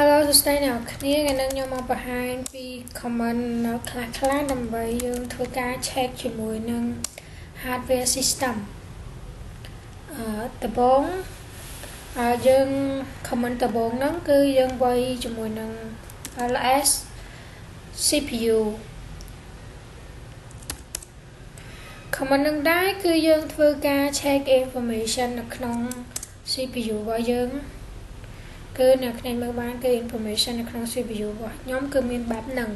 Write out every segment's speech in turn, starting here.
Hello សួស្តីអ្នកគ្នាថ្ងៃនេះខ្ញុំមកបង្ហាញពី comment ខ្លះៗដើម្បីយើងធ្វើការ check ជាមួយនឹង hardware system ដំបូងយើង comment ដំបូងហ្នឹងគឺយើងវាយជាមួយនឹង LS CPU comment ហ្នឹងដែរគឺយើងធ្វើការ check information នៅក្នុង CPU របស់យើងគឺអ្នកគ្នាមើលបានគឺ information នៅក្នុង CPU របស់ខ្ញុំគឺមានបែបហ្នឹង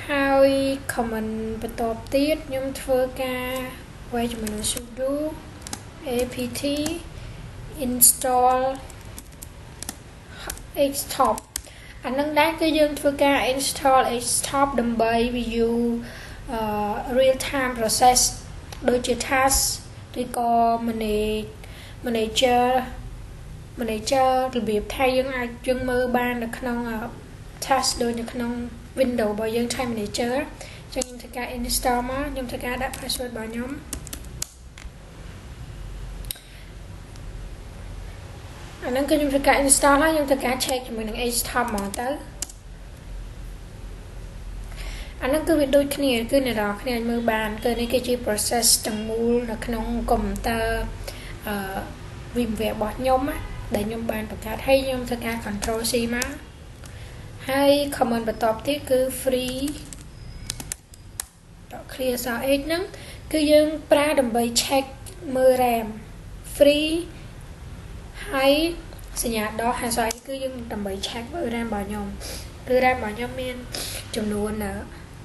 ហើយ comment បន្តទៀតខ្ញុំធ្វើការវាយជាមួយនឹង sudo apt install xtop អានឹងដែរគឺយើងធ្វើការ install xtop ដើម្បី view real time process ដូចជា task ឬក៏ manager របៀបថាយើងអាចយើងមើលបាននៅក្នុង task ដូចនៅក្នុង window របស់យើង time manager អញ្ចឹងខ្ញុំធ្វើការ install មកខ្ញុំធ្វើការដាក់ password របស់ខ្ញុំអាហ្នឹងគឺខ្ញុំធ្វើការ install ហើយខ្ញុំធ្វើការ check ជាមួយនឹង xtop មកទៅអាហ្នឹងគឺវាដូចគ្នាគឺអ្នកនរគ្នាអាចមើលបានគឺនេះគឺជា process ទាំងមូលនៅក្នុង computer VMware របស់ខ្ញុំណាដែលខ្ញុំបានបង្កើតហើយខ្ញុំធ្វើការ control C មកហើយ command បន្ទាប់ទៀតគឺ free clear SRH ហ្នឹងគឺយើងប្រើដើម្បី check មើល RAM free ហើយសញ្ញាដក SRH គឺយើងដើម្បី check មើល RAM របស់ខ្ញុំគឺ RAM របស់ខ្ញុំមានចំនួន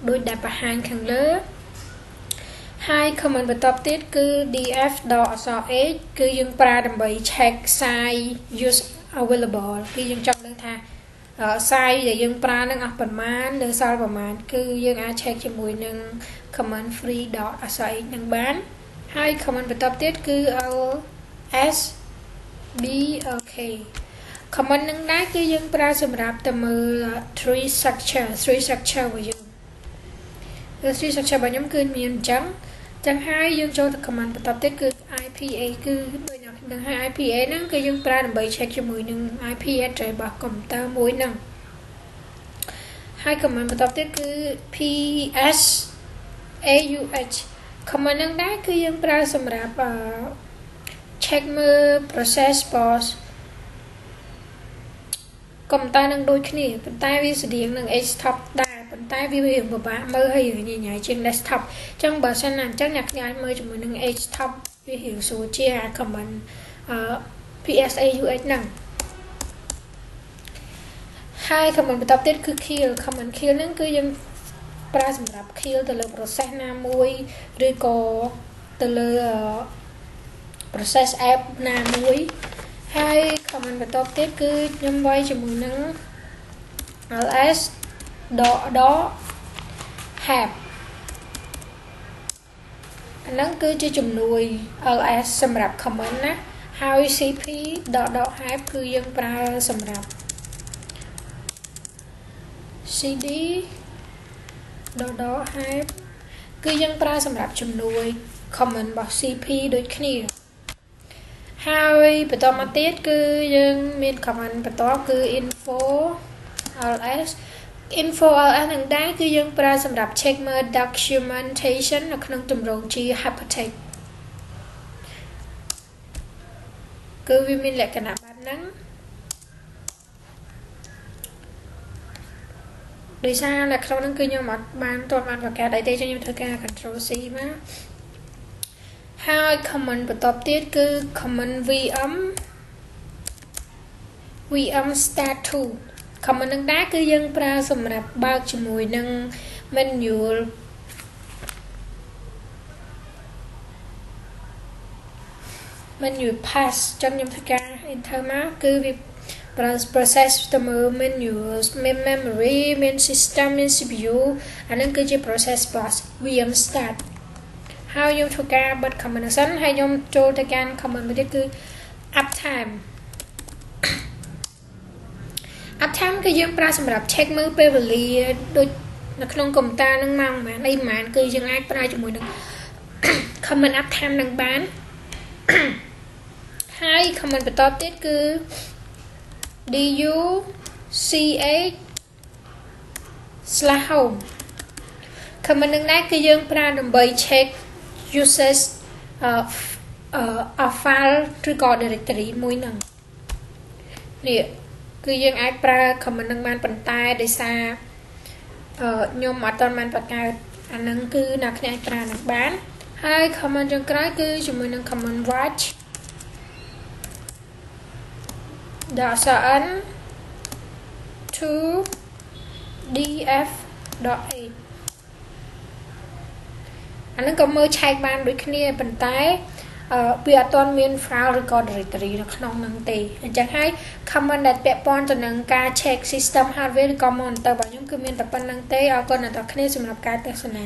ដូចដែលបង្ហាញខាងលើហើយ comment បន្តទៀតគឺ df.sh គឺយើងប្រើដើម្បី check size use available គឺយើងចង់ដឹងថា size ដែលយើងប្រើនឹងអស់ប្រមាណនៅសល់ប្រមាណគឺយើងអាច check ជាមួយនឹង command free.sh នឹងបានហើយ comment បន្តទៀតគឺ lsbk comment នឹងដែរគឺយើងប្រើសម្រាប់ទៅមើល tree structure របស់យើងtree structure របស់ខ្ញុំគឺមានអញ្ចឹងហើយយើងចូលទៅ command បន្តទៀតគឺ IPA គឺដូចអ្នកដឹងហើយ IPA ហ្នឹងគឺយើងប្រើដើម្បី check ជាមួយនឹង IP address របស់ computer មួយហ្នឹងហើយ command បន្តទៀតគឺ PSAUH command ហ្នឹងដែរគឺយើងប្រើសម្រាប់check មើល process boss computer នឹងដូចគ្នាប៉ុន្តែវាស្តៀងនឹង xtop ដែរប៉ុន្តែវាពិបាកមើលហើយញញ៉ៃជាង desktop អញ្ចឹងបើសិនណាអញ្ចឹងអ្នកគ្នាអាចមើលជាមួយនឹង xtop វារៀងស្រួលជាង command PSAUH ហ្នឹងហើយ command បន្តទៀតគឺ kill command kill ហ្នឹងគឺយើងប្រើសម្រាប់ kill ទៅលើ process ណាមួយឬក៏ទៅលើ process app ណាមួយហើយ command បន្តទៀតគឺខ្ញុំវាយជាមួយនឹង ls .have អាហ្នឹងគឺជាជំនួយ ls សម្រាប់ command ណាហើយ cp.have គឺយើងប្រើសម្រាប់ cd .have គឺយើងប្រើសម្រាប់ជំនួយ command របស់ cp ដូចគ្នាហើយបន្តមកទៀតគឺយើងមាន command បន្តគឺ info ls នឹងដែរគឺយើងប្រើសម្រាប់ check មើល documentation នៅក្នុងទម្រង់ជា hypertext គឺវាមានលក្ខណៈបែបហ្នឹងដោយសារនៅក្នុងហ្នឹងគឺខ្ញុំអត់បានបង្កើតអីទេចឹងខ្ញុំធ្វើការ control C មកហើយ command បន្តទៀតគឺ command vm start to command នឹងដែរគឺយើងប្រើសម្រាប់បើកជាមួយនឹង manual pass ចឹងខ្ញុំធ្វើការ enter មកគឺវា process ទៅមើល manual memory main system main CPU អានឹងគឺជា process bus vm start ហើយខ្ញុំធ្វើការបិទ command សិនហើយខ្ញុំចូលទៅកាន់ command មួយទៀតគឺ uptime គឺយើងប្រើសម្រាប់ check មើលពេលវេលាដូចនៅក្នុង computer ហ្នឹងម៉ោងប៉ុន្មានគឺយើងអាចប្រើជាមួយនឹង command uptime នឹងបានហើយ command បន្តទៀតគឺ du ch/home comment នឹងដែរគឺយើងប្រើដើម្បី check usage file ឬក៏ directory មួយហ្នឹងនេះគឺយើងអាចប្រើ comment នឹងបានប៉ុន្តែដោយសារខ្ញុំអត់ទាន់បានបង្កើតអាហ្នឹងគឺអ្នកគ្នាអាចប្រើនឹងបានហើយ comment ចុងក្រោយគឺជាមួយនឹង comment watch .n to df.8 អានឹងក៏មើលឆែកបានដូចគ្នាប៉ុន្តែវាអត់ទាន់មាន file ឬក៏ directory នៅក្នុងហ្នឹងទេអញ្ចឹងហើយ comment ដែលពាក់ព័ន្ធទៅនឹងការ check system hardware ឬក៏ monitor របស់ខ្ញុំគឺមានតែប៉ុណ្្នឹងទេអរគុណអ្នកទាំងគ្នាសម្រាប់ការទស្សនា